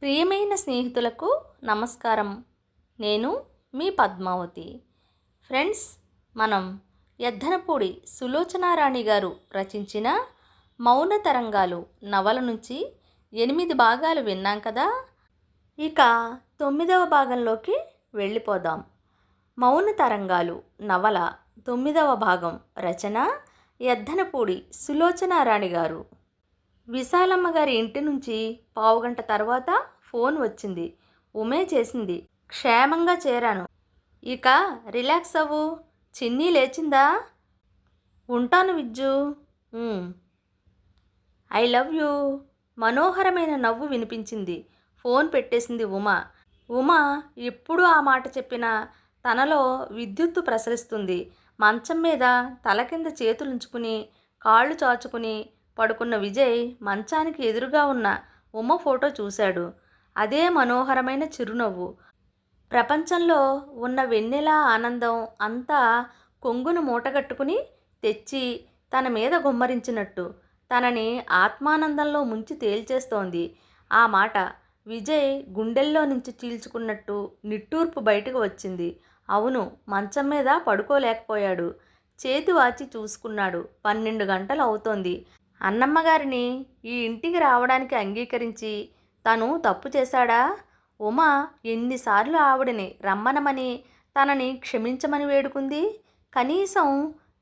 ప్రియమైన స్నేహితులకు నమస్కారం. నేను మీ పద్మావతి. ఫ్రెండ్స్, మనం యద్దనపూడి సులోచనారాణి గారు రచించిన మౌన తరంగాలు నవల నుంచి 8 భాగాలు విన్నాం కదా. ఇక 9వ భాగంలోకి వెళ్ళిపోదాం. మౌన తరంగాలు నవల 9వ భాగం రచన యద్దనపూడి సులోచనారాణి గారు. విశాలమ్మ గారి ఇంటి నుంచి పావుగంట తర్వాత ఫోన్ వచ్చింది. ఉమే చేసింది. క్షేమంగా చేరాను. ఇక రిలాక్స్ అవ్వు. చిన్ని లేచిందా? ఉంటాను విజ్జు. I love you. మనోహరమైన నవ్వు వినిపించింది. ఫోన్ పెట్టేసింది ఉమా ఎప్పుడు ఆ మాట చెప్పినా తనలో విద్యుత్తు ప్రసరిస్తుంది. మంచం మీద తల కింద చేతులుంచుకుని కాళ్ళు చాచుకుని పడుకున్న విజయ్ మంచానికి ఎదురుగా ఉన్న ఉమ ఫోటో చూశాడు. అదే మనోహరమైన చిరునవ్వు. ప్రపంచంలో ఉన్న వెన్నెల ఆనందం అంతా కొంగును మూటగట్టుకుని తెచ్చి తన మీద గుమ్మరించినట్టు తనని ఆత్మానందంలో ముంచి తేల్చేస్తోంది. ఆ మాట విజయ్ గుండెల్లో నుంచి చీల్చుకున్నట్టు నిట్టూర్పు బయటకు వచ్చింది. అవును, మంచం మీద పడుకోలేకపోయాడు. చేతి వాచి చూసుకున్నాడు. 12 గంటలు అవుతోంది. అన్నమ్మగారిని ఈ ఇంటికి రావడానికి అంగీకరించి తను తప్పు చేశాడా? ఉమా ఎన్నిసార్లు ఆవిడని రమ్మనమని తనని క్షమించమని వేడుకుంది. కనీసం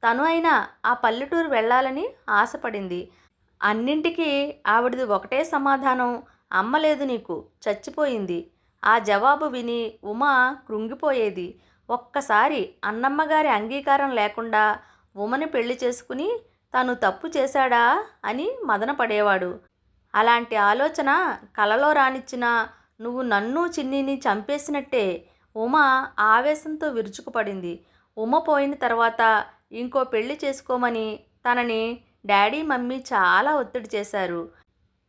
తను అయినా ఆ పల్లెటూరు వెళ్ళాలని ఆశపడింది. అన్నింటికీ ఆవిడది ఒకటే సమాధానం, అమ్మ లేదు నీకు, చచ్చిపోయింది. ఆ జవాబు విని ఉమా కృంగిపోయేది. ఒక్కసారి అన్నమ్మగారి అంగీకారం లేకుండా ఉమని పెళ్లి చేసుకుని తను తప్పు చేశాడా అని మదనపడేవాడు. అలాంటి ఆలోచన కలలో రానిచ్చినా నువ్వు నన్ను చిన్నిని చంపేసినట్టే. ఉమ ఆవేశంతో విరుచుకుపడింది. ఉమ పోయిన తర్వాత ఇంకో పెళ్లి చేసుకోమని తనని డాడీ మమ్మీ చాలా ఒత్తిడి చేశారు.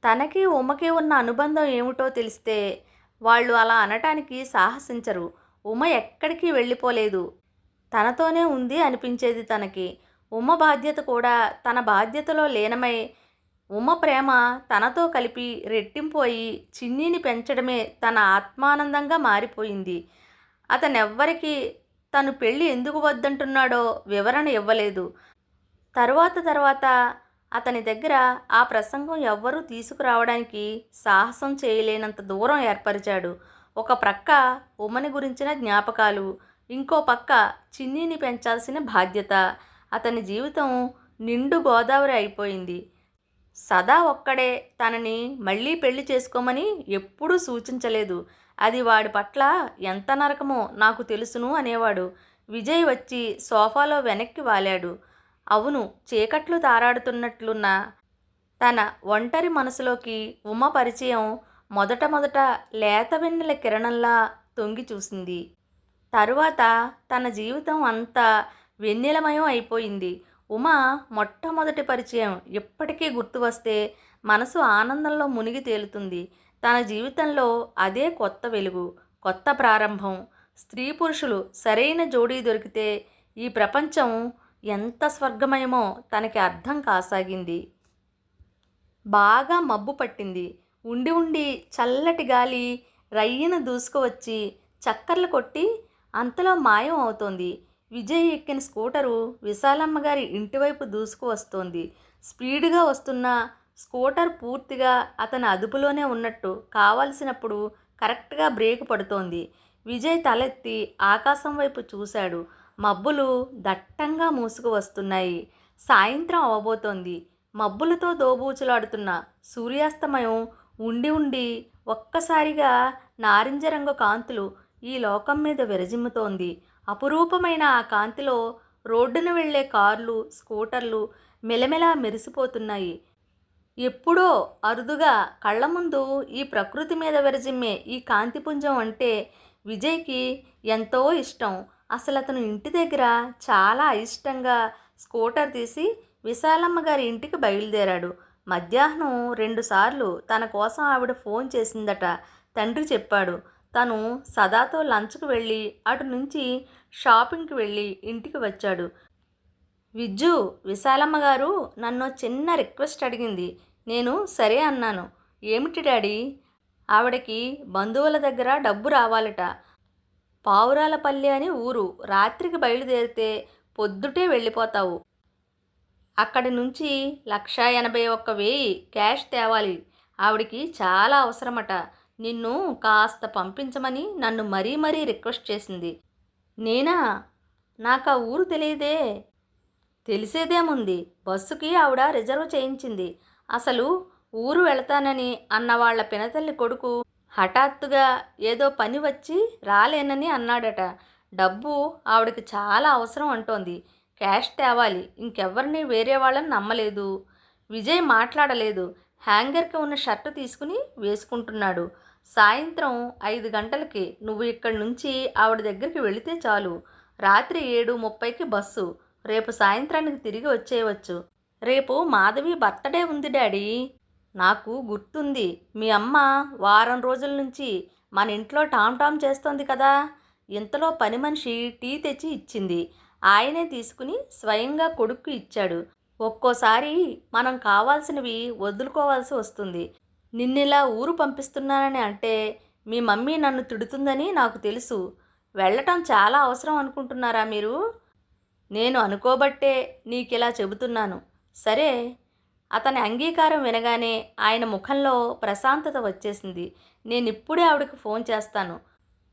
తనకి ఉమకి ఉన్న అనుబంధం ఏమిటో తెలిస్తే వాళ్ళు అలా అనటానికి సాహసించరు. ఉమ ఎక్కడికి వెళ్ళిపోలేదు, తనతోనే ఉంది అనిపించేది తనకి. ఉమ బాధ్యత కూడా తన బాధ్యతలో లీనమై ఉమ ప్రేమ తనతో కలిపి రెట్టింపు అయి చిన్నీని పెంచడమే తన ఆత్మానందంగా మారిపోయింది. అతనెవ్వరికీ తను పెళ్ళి ఎందుకు వద్దంటున్నాడో వివరణ ఇవ్వలేదు. తర్వాత అతని దగ్గర ఆ ప్రసంగం ఎవ్వరూ తీసుకురావడానికి సాహసం చేయలేనంత దూరం ఏర్పరిచాడు. ఒక ప్రక్క ఉమని గురించిన జ్ఞాపకాలు, ఇంకో పక్క చిన్నీని పెంచాల్సిన బాధ్యత. అతని జీవితం నిండు గోదావరి అయిపోయింది. సదా ఒక్కడే తనని మళ్ళీ పెళ్లి చేసుకోమని ఎప్పుడూ సూచించలేదు. అది వాడి పట్ల ఎంత నరకమో నాకు తెలుసును అనేవాడు. విజయ్ వచ్చి సోఫాలో వెనక్కి వాలాడు. అవును, చీకట్లు తారాడుతున్నట్లున్న తన ఒంటరి మనసులోకి ఉమ పరిచయం మొదట లేత వెన్నెల కిరణంలా తొంగి చూసింది. తరువాత తన జీవితం అంతా వెన్నెలమయం అయిపోయింది. ఉమ మొట్టమొదటి పరిచయం ఎప్పటికీ గుర్తు వస్తే మనసు ఆనందంలో మునిగి తేలుతుంది. తన జీవితంలో అదే కొత్త వెలుగు, కొత్త ప్రారంభం. స్త్రీ పురుషులు సరైన జోడీ దొరికితే ఈ ప్రపంచం ఎంత స్వర్గమయమో తనకి అర్థం కాసాగింది. బాగా మబ్బు పట్టింది. ఉండి చల్లటి గాలి రయ్యన దూసుకువచ్చి చక్కర్లు కొట్టి అంతలో మాయం అవుతోంది. విజయ్ ఎక్కిన స్కూటరు విశాలమ్మగారి ఇంటివైపు దూసుకు వస్తోంది. స్పీడ్గా వస్తున్న స్కూటర్ పూర్తిగా అతని అదుపులోనే ఉన్నట్టు కావలసినప్పుడు కరెక్ట్గా బ్రేక్ పడుతోంది. విజయ్ తలెత్తి ఆకాశం వైపు చూశాడు. మబ్బులు దట్టంగా మూసుకు వస్తున్నాయి. సాయంత్రం అవబోతోంది. మబ్బులతో దోబూచులాడుతున్న సూర్యాస్తమయం ఉండి ఒక్కసారిగా నారింజ రంగు కాంతులు ఈ లోకం మీద విరజిమ్ముతోంది. అపురూపమైన ఆ కాంతిలో రోడ్డున వెళ్లే కార్లు, స్కూటర్లు మెలమెలా మెరిసిపోతున్నాయి. ఎప్పుడో అరుదుగా కళ్ళ ముందు ఈ ప్రకృతి మీద విరజిమ్మే ఈ కాంతిపుంజం అంటే విజయ్కి ఎంతో ఇష్టం. అసలు అతను ఇంటి దగ్గర చాలా అయిష్టంగా స్కూటర్ తీసి విశాలమ్మ గారి ఇంటికి బయలుదేరాడు. మధ్యాహ్నం 2 సార్లు తన కోసం ఆవిడ ఫోన్ చేసిందట. తండ్రి చెప్పాడు. తను సదాతో లంచ్కు వెళ్ళి అటు నుంచి షాపింగ్కి వెళ్ళి ఇంటికి వచ్చాడు. విజ్జు, విశాలమ్మ గారు నన్ను చిన్న రిక్వెస్ట్ అడిగింది. నేను సరే అన్నాను. ఏమిటి డాడీ? ఆవిడకి బంధువుల దగ్గర డబ్బు రావాలట. పావురాలపల్లి అని ఊరు. రాత్రికి బయలుదేరితే పొద్దుటే వెళ్ళిపోతావు. అక్కడి నుంచి 1,81,000 క్యాష్ తేవాలి. ఆవిడికి చాలా అవసరమట. నిన్ను కాస్త పంపించమని నన్ను మరీ మరీ రిక్వెస్ట్ చేసింది. నేనా? నాకా ఊరు తెలియదే. తెలిసేదేముంది, బస్సుకి ఆవిడ రిజర్వ్ చేయించింది. అసలు ఊరు వెళతానని అన్న వాళ్ళ పినతల్లి కొడుకు హఠాత్తుగా ఏదో పని వచ్చి రాలేనని అన్నాడట. డబ్బు ఆవిడకి చాలా అవసరం అంటోంది. క్యాష్ తేవాలి. ఇంకెవ్వరిని వేరే వాళ్ళని నమ్మలేదు. విజయ్ మాట్లాడలేదు. హ్యాంగర్కి ఉన్న షర్టు తీసుకుని వేసుకుంటున్నాడు. సాయంత్రం 5 గంటలకి నువ్వు ఇక్కడి నుంచి ఆవిడ దగ్గరికి వెళితే చాలు. రాత్రి 7:30కి బస్సు. రేపు సాయంత్రానికి తిరిగి వచ్చేయవచ్చు. రేపు మాధవి బర్త్డే ఉంది డాడీ. నాకు గుర్తుంది. మీ అమ్మ వారం రోజుల నుంచి మన ఇంట్లో టామ్ టామ్ చేస్తోంది కదా. ఇంతలో పని మనిషి టీ తెచ్చి ఇచ్చింది. ఆయనే తీసుకుని స్వయంగా కొడుక్కు ఇచ్చాడు. ఒక్కోసారి మనం కావాల్సినవి వదులుకోవాల్సి వస్తుంది. నిన్నిలా ఊరు పంపిస్తున్నానని అంటే మీ మమ్మీ నన్ను తిడుతుందని నాకు తెలుసు. వెళ్ళటం చాలా అవసరం అనుకుంటున్నారా మీరు? నేను అనుకోబట్టే నీకిలా చెబుతున్నాను. సరే. అతని అంగీకారం వినగానే ఆయన ముఖంలో ప్రశాంతత వచ్చేసింది. నేనిప్పుడే ఆవిడకి ఫోన్ చేస్తాను.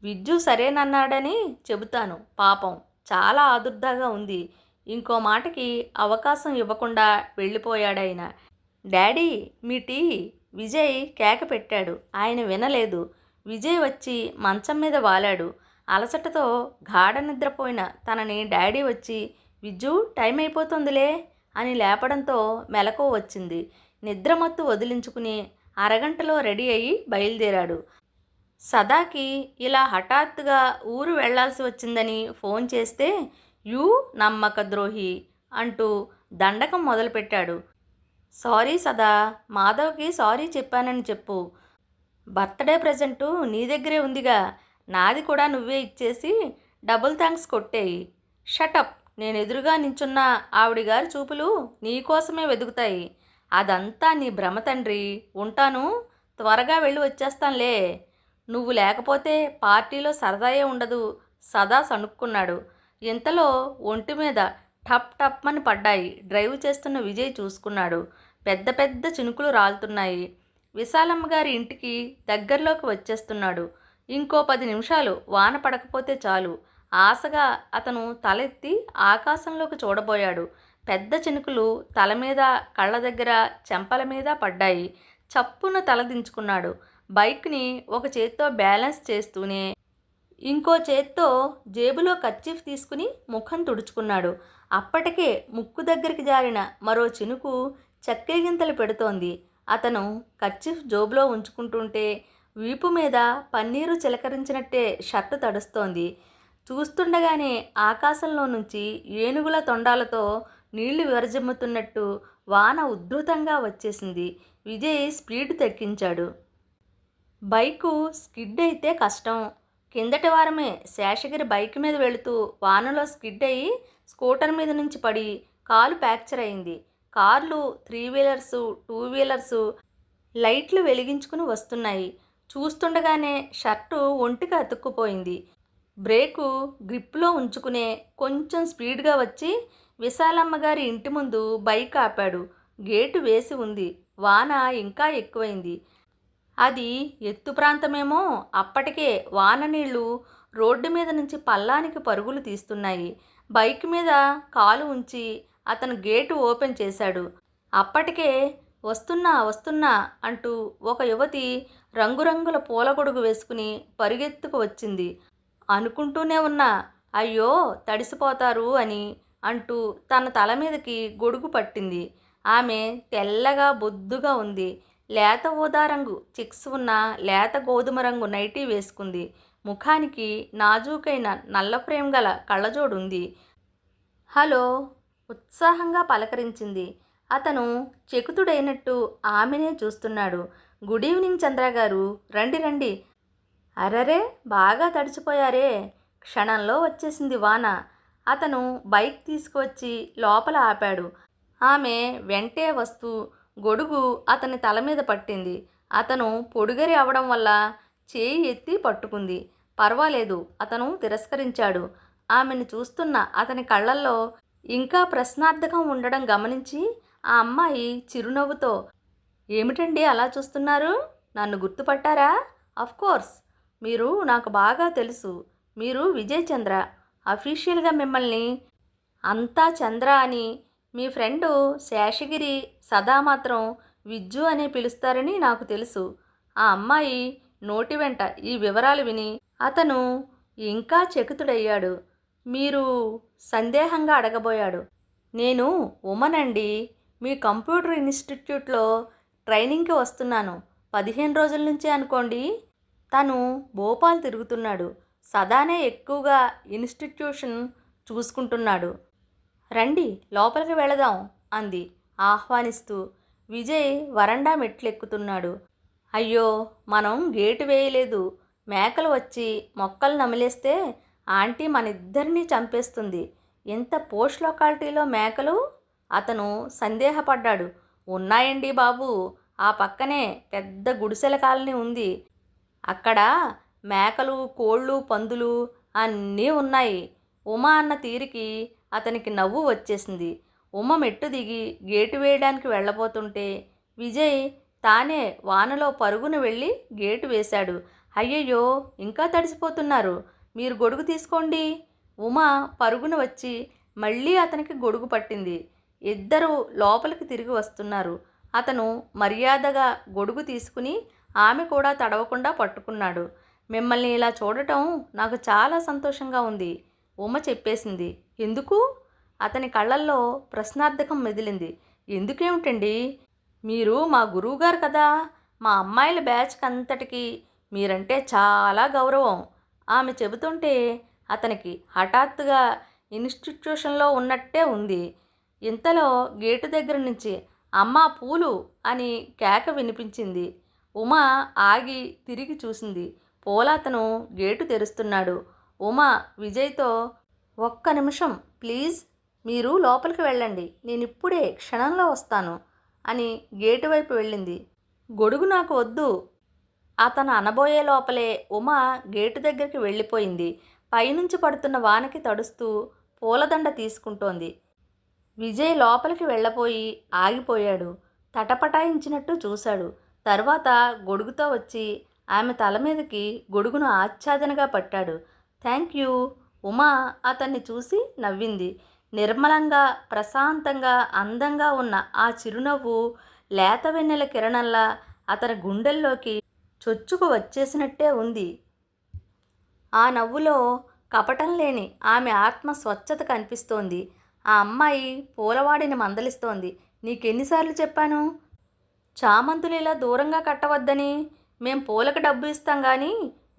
విజ్జు సరేనన్నాడని చెబుతాను. పాపం చాలా ఆదుర్దాగా ఉంది. ఇంకో మాటకి అవకాశం ఇవ్వకుండా వెళ్ళిపోయాడాయన. డాడీ మీ టీ. విజయ్ కేక పెట్టాడు. ఆయన వినలేదు. విజయ్ వచ్చి మంచం మీద వాలాడు. అలసటతో గాఢ నిద్రపోయిన తనని డాడీ వచ్చి విజ్జు టైం అయిపోతుందిలే అని లేపడంతో మెలకువ వచ్చింది. నిద్రమత్తు వదిలించుకుని అరగంటలో రెడీ అయ్యి బయలుదేరాడు. సదాకి ఇలా హఠాత్తుగా ఊరు వెళ్లాల్సి వచ్చిందని ఫోన్ చేస్తే యూ నమ్మక ద్రోహి అంటూ దండకం మొదలుపెట్టాడు. సారీ సదా, మాధవ్కి సారీ చెప్పానని చెప్పు. బర్త్డే ప్రజెంటు నీ దగ్గరే ఉందిగా, నాది కూడా నువ్వే ఇచ్చేసి డబుల్ థ్యాంక్స్ కొట్టేయి. షటప్. నేను ఎదురుగా నించున్న ఆవిడిగారి చూపులు నీకోసమే వెతుకుతాయి. అదంతా నీ భ్రమ తండ్రి. ఉంటాను. త్వరగా వెళ్ళి వచ్చేస్తానులే. నువ్వు లేకపోతే పార్టీలో సరదాయే ఉండదు. సదా సణుక్కున్నాడు. ఇంతలో ఒంటి మీద టప్ టప్ అని పడ్డాయి. డ్రైవ్ చేస్తున్న విజయ్ చూసుకున్నాడు. పెద్ద పెద్ద చినుకులు రాలుతున్నాయి. విశాలమ్మ గారి ఇంటికి దగ్గరలోకి వచ్చేస్తున్నాడు. ఇంకో 10 నిమిషాలు వాన పడకపోతే చాలు. ఆశగా అతను తలెత్తి ఆకాశంలోకి చూడబోయాడు. పెద్ద చినుకులు తల మీద, కళ్ళ దగ్గర, చెంపల మీద పడ్డాయి. చప్పున తలదించుకున్నాడు. బైక్ని ఒక చేత్తో బ్యాలెన్స్ చేస్తూనే ఇంకో చేత్తో జేబులో కర్చీఫ్ తీసుకుని ముఖం తుడుచుకున్నాడు. అప్పటికే ముక్కు దగ్గరికి జారిన మరో చినుకు చక్కెగింతలు పెడుతోంది. అతను కర్చీఫ్ జోబులో ఉంచుకుంటుంటే వీపు మీద పన్నీరు చిలకరించినట్టే షర్టు తడుస్తోంది. చూస్తుండగానే ఆకాశంలో నుంచి ఏనుగుల తొండాలతో నీళ్లు విరజిమ్ముతున్నట్టు వాన ఉద్ధృతంగా వచ్చేసింది. విజయ్ స్పీడ్ తగ్గించాడు. బైకు స్కిడ్ అయితే కష్టం. కిందటి వారమే శేషగిరి బైక్ మీద వెళుతూ వానలో స్కిడ్ అయ్యి స్కూటర్ మీద నుంచి పడి కాలు ఫ్రాక్చర్ అయింది. కార్లు, 3 వీలర్సు, 2 వీలర్సు లైట్లు వెలిగించుకుని వస్తున్నాయి. చూస్తుండగానే షర్టు ఒంటికి అతుక్కుపోయింది. బ్రేకు గ్రిప్లో ఉంచుకునే కొంచెం స్పీడ్గా వచ్చి విశాలమ్మ గారి ఇంటి ముందు బైక్ ఆపాడు. గేటు వేసి ఉంది. వాన ఇంకా ఎక్కువైంది. అది ఎత్తు ప్రాంతమేమో. అప్పటికే వాన నీళ్లు రోడ్డు మీద నుంచి పల్లానికి పరుగులు తీస్తున్నాయి. బైక్ మీద కాలు ఉంచి అతను గేటు ఓపెన్ చేశాడు. అప్పటికే వస్తున్నా వస్తున్నా అంటూ ఒక యువతి రంగురంగుల పూలగొడుగు వేసుకుని పరుగెత్తుకు వచ్చింది. అనుకుంటూనే ఉన్నా అయ్యో తడిసిపోతారు అని అంటూ తన తల మీదకి గొడుగు పట్టింది. ఆమె తెల్లగా బొద్దుగా ఉంది. లేత ఊదా రంగు చిక్స్ ఉన్న లేత గోధుమ రంగు నైటీ వేసుకుంది. ముఖానికి నాజూకైన నల్ల ఫ్రేమ్ గల కళ్ళజోడుంది. హలో ఉత్సాహంగా పలకరించింది. అతను చెకుతుడైనట్టు ఆమెనే చూస్తున్నాడు. గుడ్ ఈవినింగ్ చంద్రగారు, రండి రండి. అరరే బాగా తడిచిపోయారే. క్షణంలో వచ్చేసింది వాన. అతను బైక్ తీసుకువచ్చి లోపల ఆపాడు. ఆమె వెంటే వస్తూ గొడుగు అతని తల మీద పట్టింది. అతను పొడుగరి అవడం వల్ల చేయి ఎత్తి పట్టుకుంది. పర్వాలేదు, అతను తిరస్కరించాడు. ఆమెను చూస్తున్న అతని కళ్ళల్లో ఇంకా ప్రశ్నార్థకం ఉండడం గమనించి ఆ అమ్మాయి చిరునవ్వుతో, ఏమిటండి అలా చూస్తున్నారు? నన్ను గుర్తుపట్టారా? కోర్స్, మీరు నాకు బాగా తెలుసు. మీరు విజయ్ చంద్ర. అఫీషియల్గా మిమ్మల్ని అంతా చంద్ర అని, మీ ఫ్రెండు శేషగిరి సదా మాత్రం విజ్జు అని పిలుస్తారని నాకు తెలుసు. ఆ అమ్మాయి నోటి వెంట ఈ వివరాలు విని అతను ఇంకా చకితుడయ్యాడు. మీరు సందేహంగా అడగబోయాడు. నేను ఉమనండి. మీ కంప్యూటర్ ఇన్స్టిట్యూట్లో ట్రైనింగ్కి వస్తున్నాను. 15 రోజుల నుంచే అనుకోండి. తను భోపాల్ తిరుగుతున్నాడు. సదానే ఎక్కువగా ఇన్స్టిట్యూషన్ చూసుకుంటున్నాడు. రండి లోపలికి వెళదాం అంది ఆహ్వానిస్తూ. విజయ్ వరండా మెట్లెక్కుతున్నాడు. అయ్యో, మనం గేటు వేయలేదు. మేకలు వచ్చి మొక్కలు నమిలేస్తే ఆంటీ మనిద్దరినీ చంపేస్తుంది. ఎంత పోష్ లొకాలిటీలో మేకలు? అతను సందేహపడ్డాడు. ఉన్నాయండి బాబు, ఆ పక్కనే పెద్ద గుడిసెల కాలనీ ఉంది. అక్కడ మేకలు, కోళ్ళు, పందులు అన్నీ ఉన్నాయి. ఉమ అన్న తీరికి అతనికి నవ్వు వచ్చేసింది. ఉమ మెట్టు దిగి గేటు వేయడానికి వెళ్ళబోతుంటే విజయ్ తానే వానలో పరుగున వెళ్ళి గేటు వేశాడు. అయ్యయ్యో, ఇంకా తడిసిపోతున్నారు. మీరు గొడుగు తీసుకోండి. ఉమ పరుగున వచ్చి మళ్ళీ అతనికి గొడుగు పట్టింది. ఇద్దరూ లోపలికి తిరిగి వస్తున్నారు. అతను మర్యాదగా గొడుగు తీసుకుని ఆమె కూడా తడవకుండా పట్టుకున్నాడు. మిమ్మల్ని ఇలా చూడటం నాకు చాలా సంతోషంగా ఉంది, ఉమ చెప్పేసింది. ఎందుకు? అతని కళ్ళల్లో ప్రశ్నార్థకం మెదిలింది. ఎందుకేమిటండి? మీరు మా గురువుగారు కదా. మా అమ్మాయిల బ్యాచ్కి అంతటికీ మీరంటే చాలా గౌరవం. ఆమె చెబుతుంటే అతనికి హఠాత్తుగా ఇన్స్టిట్యూషన్లో ఉన్నట్టే ఉంది. ఇంతలో గేటు దగ్గర నుంచి అమ్మా పూలు అని కేక వినిపించింది. ఉమ ఆగి తిరిగి చూసింది. పోలాతను గేటు తెరుస్తున్నాడు. ఉమ విజయ్తో, ఒక్క నిమిషం ప్లీజ్, మీరు లోపలికి వెళ్ళండి, నేనిప్పుడే క్షణంలో వస్తాను అని గేటు వైపు వెళ్ళింది. గొడుగు నాకు వద్దు అతను అనబోయే లోపలే ఉమ గేటు దగ్గరికి వెళ్ళిపోయింది. పైనుంచి పడుతున్న వానకి తడుస్తూ పూలదండ తీసుకుంటోంది. విజయ్ లోపలికి వెళ్ళబోయి ఆగిపోయాడు. తటపటాయించినట్టు చూశాడు. తర్వాత గొడుగుతో వచ్చి ఆమె తల మీదకి గొడుగును ఆచ్ఛాదనగా పట్టాడు. Thank you. ఉమా అతన్ని చూసి నవ్వింది. నిర్మలంగా, ప్రశాంతంగా, అందంగా ఉన్న ఆ చిరునవ్వు లేత వెన్నెల కిరణంలా అతని గుండెల్లోకి చొచ్చుకు వచ్చేసినట్టే ఉంది. ఆ నవ్వులో కపటం లేని ఆమె ఆత్మ స్వచ్ఛత కనిపిస్తోంది. ఆ అమ్మాయి పూలవాడిని మందలిస్తోంది. నీకెన్నిసార్లు చెప్పాను చామంతులు ఇలా దూరంగా కట్టవద్దని? మేం పూలకు డబ్బు ఇస్తాం కానీ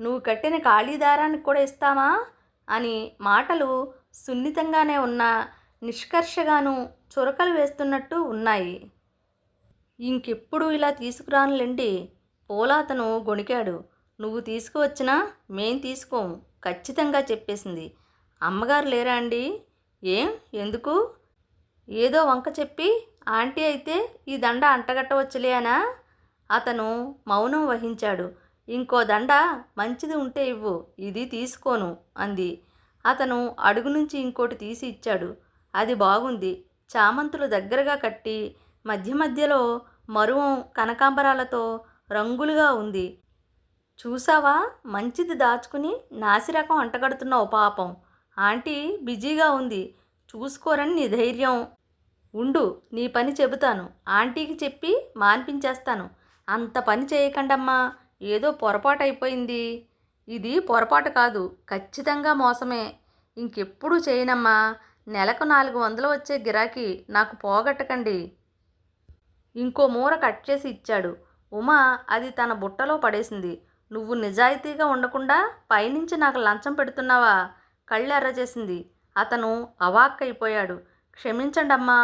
నువ్వు కట్టిన ఖాళీ దారానికి కూడా ఇస్తామా అని. మాటలు సున్నితంగానే ఉన్నా నిష్కర్షగాను చురకలు వేస్తున్నట్టు ఉన్నాయి. ఇంకెప్పుడు ఇలా తీసుకురానులేండి. పోలాతను గొణికాడు. నువ్వు తీసుకువచ్చినా మేం తీసుకోము, ఖచ్చితంగా చెప్పేసింది. అమ్మగారు లేరా అండి? ఏం, ఎందుకు? ఏదో వంక చెప్పి ఆంటీ అయితే ఈ దండ అంటగట్టవచ్చులే అనా? అతను మౌనం వహించాడు. ఇంకో దండ మంచిది ఉంటే ఇవ్వు, ఇది తీసుకోను అంది. అతను అడుగు నుంచి ఇంకోటి తీసి ఇచ్చాడు. అది బాగుంది. చామంతులు దగ్గరగా కట్టి మధ్య మధ్యలో మరువం కనకాంబరాలతో రంగులుగా ఉంది. చూసావా, మంచిది దాచుకుని నాసిరకం అంటగడుతున్నావు పాపం. ఆంటీ బిజీగా ఉంది, చూసుకోరని నీ ధైర్యం. ఉండు, నీ పని చెబుతాను. ఆంటీకి చెప్పి మాన్పించేస్తాను. అంత పని చేయకండమ్మా, ఏదో పొరపాటు అయిపోయింది. ఇది పొరపాటు కాదు, ఖచ్చితంగా మోసమే. ఇంకెప్పుడు చేయనమ్మా. నెలకు 400 వచ్చే గిరాకీ నాకు పోగొట్టకండి. ఇంకో మూర కట్ చేసి ఇచ్చాడు. ఉమా అది తన బుట్టలో పడేసింది. నువ్వు నిజాయితీగా ఉండకుండా పైనుంచి నాకు లంచం పెడుతున్నావా? కళ్ళెర్ర చేసింది. అతను అవాక్కైపోయాడు. క్షమించండమ్మా,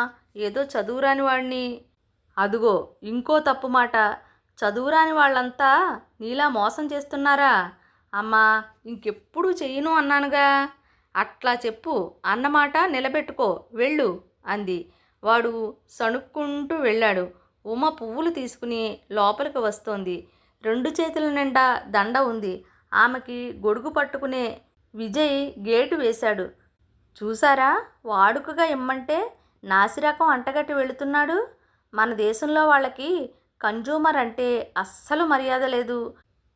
ఏదో చదువురాని వాడిని. అదుగో ఇంకో తప్పు మాట. చదువురాని వాళ్ళంతా నీలా మోసం చేస్తున్నారా? అమ్మా, ఇంకెప్పుడు చెయ్యను అన్నానుగా. అట్లా చెప్పు, అన్నమాట నిలబెట్టుకో, వెళ్ళు అంది. వాడు సణుక్కుంటూ వెళ్ళాడు. ఉమ పువ్వులు తీసుకుని లోపలికి వస్తోంది. 2 చేతుల నిండా దండ ఉంది. ఆమెకి గొడుగు పట్టుకునే విజయ్ గేటు వేశాడు. చూసారా, వాడుకగా ఇమ్మంటే నాసిరకం అంటగట్టి వెళుతున్నాడు. మన దేశంలో వాళ్ళకి కన్జ్యూమర్ అంటే అస్సలు మర్యాద లేదు.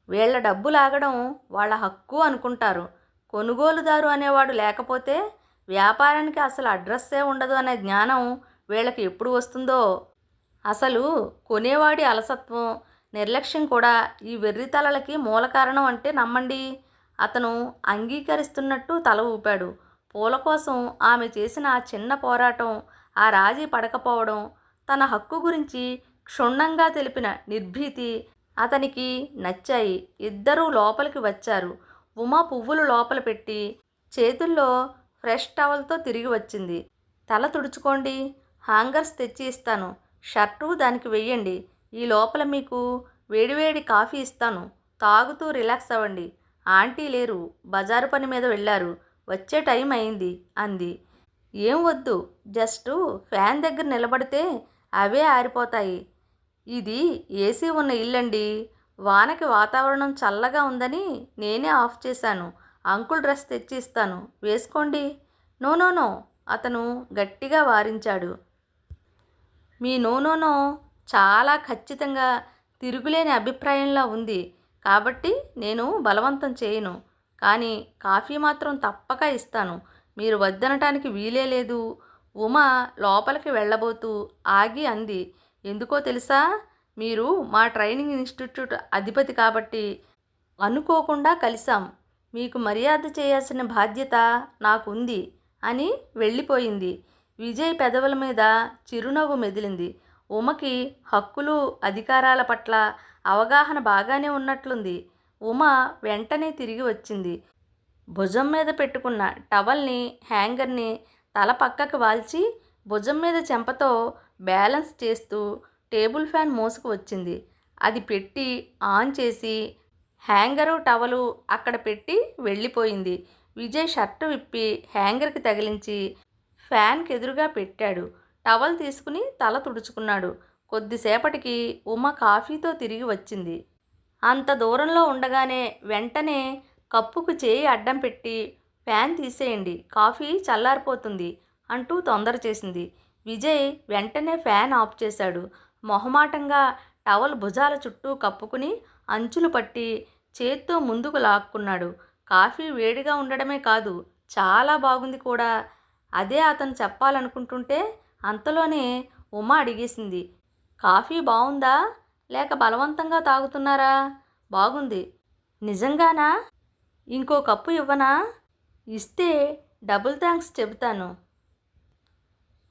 వీళ్ళ డబ్బు లాగడం వాళ్ళ హక్కు అనుకుంటారు. కొనుగోలుదారు అనేవాడు లేకపోతే వ్యాపారానికి అసలు అడ్రస్సే ఉండదు అనే జ్ఞానం వీళ్ళకి ఎప్పుడు వస్తుందో. అసలు కొనేవాడి అలసత్వం, నిర్లక్ష్యం కూడా ఈ వెర్రితలలకి మూల కారణం అంటే నమ్మండి. అతను అంగీకరిస్తున్నట్టు తల ఊపాడు. పూల కోసం ఆమె చేసిన ఆ చిన్న పోరాటం, ఆ రాజీ పడకపోవడం, తన హక్కు గురించి క్షుణ్ణంగా తెలిపిన నిర్భీతి అతనికి నచ్చాయి. ఇద్దరూ లోపలికి వచ్చారు. ఉమా పువ్వులు లోపల పెట్టి చేతుల్లో ఫ్రెష్ టవల్తో తిరిగి వచ్చింది. తల తుడుచుకోండి, హ్యాంగర్స్ తెచ్చి ఇస్తాను, షర్టు దానికి వెయ్యండి. ఈ లోపల మీకు వేడివేడి కాఫీ ఇస్తాను, తాగుతూ రిలాక్స్ అవ్వండి. ఆంటీ లేరు, బజారు పని మీద వెళ్ళారు, వచ్చే టైం అయింది అంది. ఏం వద్దు, జస్ట్ ఫ్యాన్ దగ్గర నిలబడితే అవే ఆరిపోతాయి. ఇది ఏసీ ఉన్న ఇల్లండి. వానకి వాతావరణం చల్లగా ఉందని నేనే ఆఫ్ చేశాను. అంకుల్ డ్రెస్ తెచ్చి ఇస్తాను, వేసుకోండి. నో నో నో, అతను గట్టిగా వారించాడు. మీ నో చాలా ఖచ్చితంగా తిరుగులేని అభిప్రాయంలా ఉంది కాబట్టి నేను బలవంతం చేయను. కానీ కాఫీ మాత్రం తప్పక ఇస్తాను, మీరు వద్దనటానికి వీలే లేదు. ఉమ లోపలికి వెళ్ళబోతూ ఆగి అంది. ఎందుకో తెలుసా, మీరు మా ట్రైనింగ్ ఇన్స్టిట్యూట్ అధిపతి కాబట్టి అనుకోకుండా కలిసాం. మీకు మర్యాద చేయాల్సిన బాధ్యత నాకుంది అని వెళ్ళిపోయింది. విజయ్ పెదవుల మీద చిరునవ్వు మెదిలింది. ఉమకి హక్కులు, అధికారాల పట్ల అవగాహన బాగానే ఉన్నట్లుంది. ఉమ వెంటనే తిరిగి వచ్చింది. భుజం మీద పెట్టుకున్న టవల్ని, హ్యాంగర్ని తల పక్కకు వాల్చి భుజం మీద చెంపతో బ్యాలెన్స్ చేస్తూ టేబుల్ ఫ్యాన్ మోసుకు వచ్చింది. అది పెట్టి ఆన్ చేసి హ్యాంగరు, టవలు అక్కడ పెట్టి వెళ్ళిపోయింది. విజయ్ షర్టు విప్పి హ్యాంగర్కి తగిలించి ఫ్యాన్కి ఎదురుగా పెట్టాడు. టవల్ తీసుకుని తల తుడుచుకున్నాడు. కొద్దిసేపటికి ఉమ కాఫీతో తిరిగి వచ్చింది. అంత దూరంలో ఉండగానే వెంటనే కప్పుకు చేయి అడ్డం పెట్టి ఫ్యాన్ తీసేయండి, కాఫీ చల్లారిపోతుంది అంటూ తొందర చేసింది. విజయ్ వెంటనే ఫ్యాన్ ఆఫ్ చేశాడు. మొహమాటంగా టవల్ భుజాల చుట్టూ కప్పుకుని అంచులు పట్టి చేత్తో ముందుకు లాక్కున్నాడు. కాఫీ వేడిగా ఉండడమే కాదు, చాలా బాగుంది కూడా. అదే అతను చెప్పాలనుకుంటుంటే అంతలోనే ఉమ అడిగేసింది. కాఫీ బాగుందా లేక బలవంతంగా తాగుతున్నారా? బాగుంది. నిజంగానా? ఇంకో కప్పు ఇవ్వనా? ఇస్తే డబుల్ థ్యాంక్స్ చెబుతాను.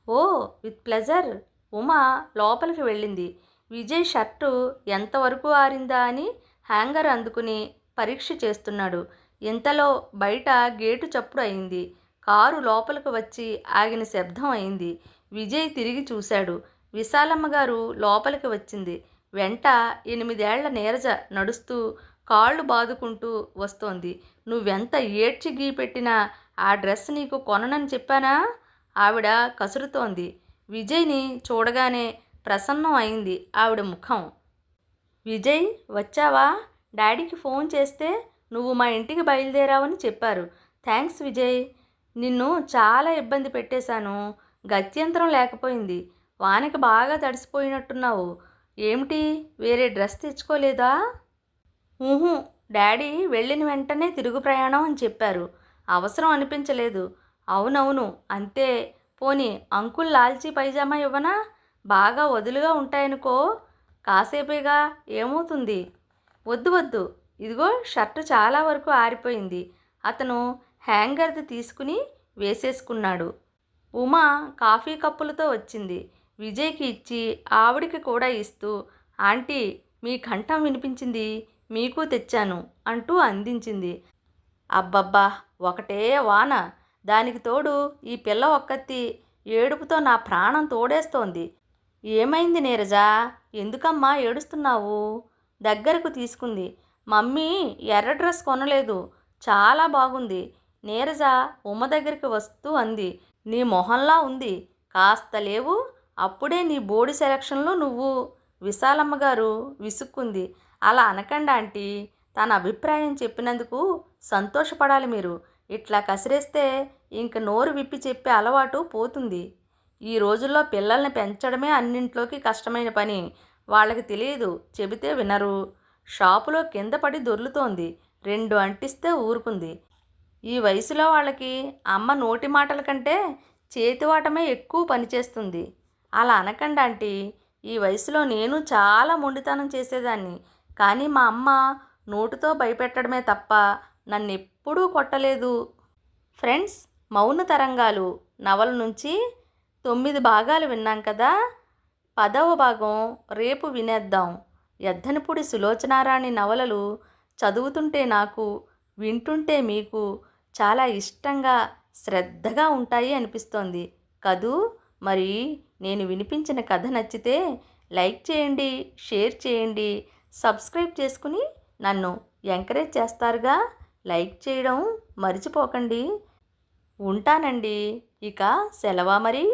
ఓ, విత్ ప్లెజర్. ఉమ లోపలికి వెళ్ళింది. విజయ్ షర్టు ఎంతవరకు ఆరిందా అని హ్యాంగర్ అందుకుని పరీక్ష చేస్తున్నాడు. ఇంతలో బయట గేటు చప్పుడు అయింది. కారు లోపలికి వచ్చి ఆగిన శబ్దం అయింది. విజయ్ తిరిగి చూశాడు. విశాలమ్మ గారు లోపలికి వచ్చింది. వెంట 8 ఏళ్ల నీరజ నడుస్తూ కాళ్ళు బాదుకుంటూ వస్తోంది. నువ్వెంత ఏడ్చి గీ పెట్టినా ఆ డ్రెస్ నీకు కొననని చెప్పానా? ఆవిడ కసురుతోంది. విజయ్ని చూడగానే ప్రసన్నం అయింది ఆవిడ ముఖం. విజయ్ వచ్చావా? డాడీకి ఫోన్ చేస్తే నువ్వు మా ఇంటికి బయలుదేరావని చెప్పారు. థ్యాంక్స్ విజయ్, నిన్ను చాలా ఇబ్బంది పెట్టేశాను. గత్యంతరం లేకపోయింది. వానకి బాగా తడిసిపోయినట్టున్నావు. ఏమిటి, వేరే డ్రెస్ తెచ్చుకోలేదా? ఊహు, డాడీ వెళ్ళిన వెంటనే తిరుగు ప్రయాణం అని చెప్పారు. అవసరం అనిపించలేదు. అవునవును, అంతే. పోనీ అంకుల్ లాల్చీ పైజామా ఇవ్వనా? బాగా వదులుగా ఉంటాయనుకో. కాసేపేగా, ఏమవుతుంది? వద్దు వద్దు, ఇదిగో షర్టు చాలా వరకు ఆరిపోయింది. అతను హ్యాంగర్ది తీసుకుని వేసేసుకున్నాడు. ఉమ కాఫీ కప్పులతో వచ్చింది. విజయ్కి ఇచ్చి ఆవిడికి కూడా ఇస్తూ, ఆంటీ మీ కంఠం వినిపించింది, మీకు తెచ్చాను అంటూ అందించింది. అబ్బబ్బా, ఒకటే వాన, దానికి తోడు ఈ పిల్ల ఒక్కత్తి ఏడుపుతో నా ప్రాణం తోడేస్తోంది. ఏమైంది నీరజా, ఎందుకమ్మా ఏడుస్తున్నావు? దగ్గరకు తీసుకుంది. మమ్మీ ఎర్ర డ్రెస్ కొనలేదు, చాలా బాగుంది. నీరజ ఉమ దగ్గరికి వస్తూ అంది. నీ మొహంలా ఉంది, కాస్త లేవు. అప్పుడే నీ బోర్డు సెలక్షన్లో నువ్వు. విశాలమ్మ గారు విసుక్కుంది. అలా అనకండి ఆంటీ. తన అభిప్రాయం చెప్పినందుకు సంతోషపడాలి మీరు. ఇట్లా కసిరేస్తే ఇంక నోరు విప్పి చెప్పే అలవాటు పోతుంది. ఈ రోజుల్లో పిల్లల్ని పెంచడమే అన్నింట్లోకి కష్టమైన పని. వాళ్ళకి తెలియదు, చెబితే వినరు. షాపులో కింద పడి దొర్లుతోంది. 2 అంటిస్తే ఊరుకుంది. ఈ వయసులో వాళ్ళకి అమ్మ నోటి మాటల కంటే చేతివాటమే ఎక్కువ పనిచేస్తుంది. అలా అనకండి ఆంటీ. ఈ వయసులో నేను చాలా మొండితనం చేసేదాన్ని. కానీ మా అమ్మ నోటితో భయపెట్టడమే తప్ప నన్నెప్పుడూ కొట్టలేదు. ఫ్రెండ్స్, మౌన తరంగాలు నవల నుంచి 9 భాగాలు విన్నాం కదా. 10వ భాగం రేపు వినేద్దాం. ఎద్దనపూడి సులోచనారాణి నవలలు చదువుతుంటే నాకు, వింటుంటే మీకు చాలా ఇష్టంగా, శ్రద్ధగా ఉంటాయి అనిపిస్తోంది కదూ. మరి నేను వినిపించిన కథ నచ్చితే లైక్ చేయండి, షేర్ చేయండి, సబ్స్క్రైబ్ చేసుకుని నన్ను ఎంకరేజ్ చేస్తారుగా. లైక్ చేయడం మర్చిపోకండి. ఉంటానండి. ఇక సెలవా మరి.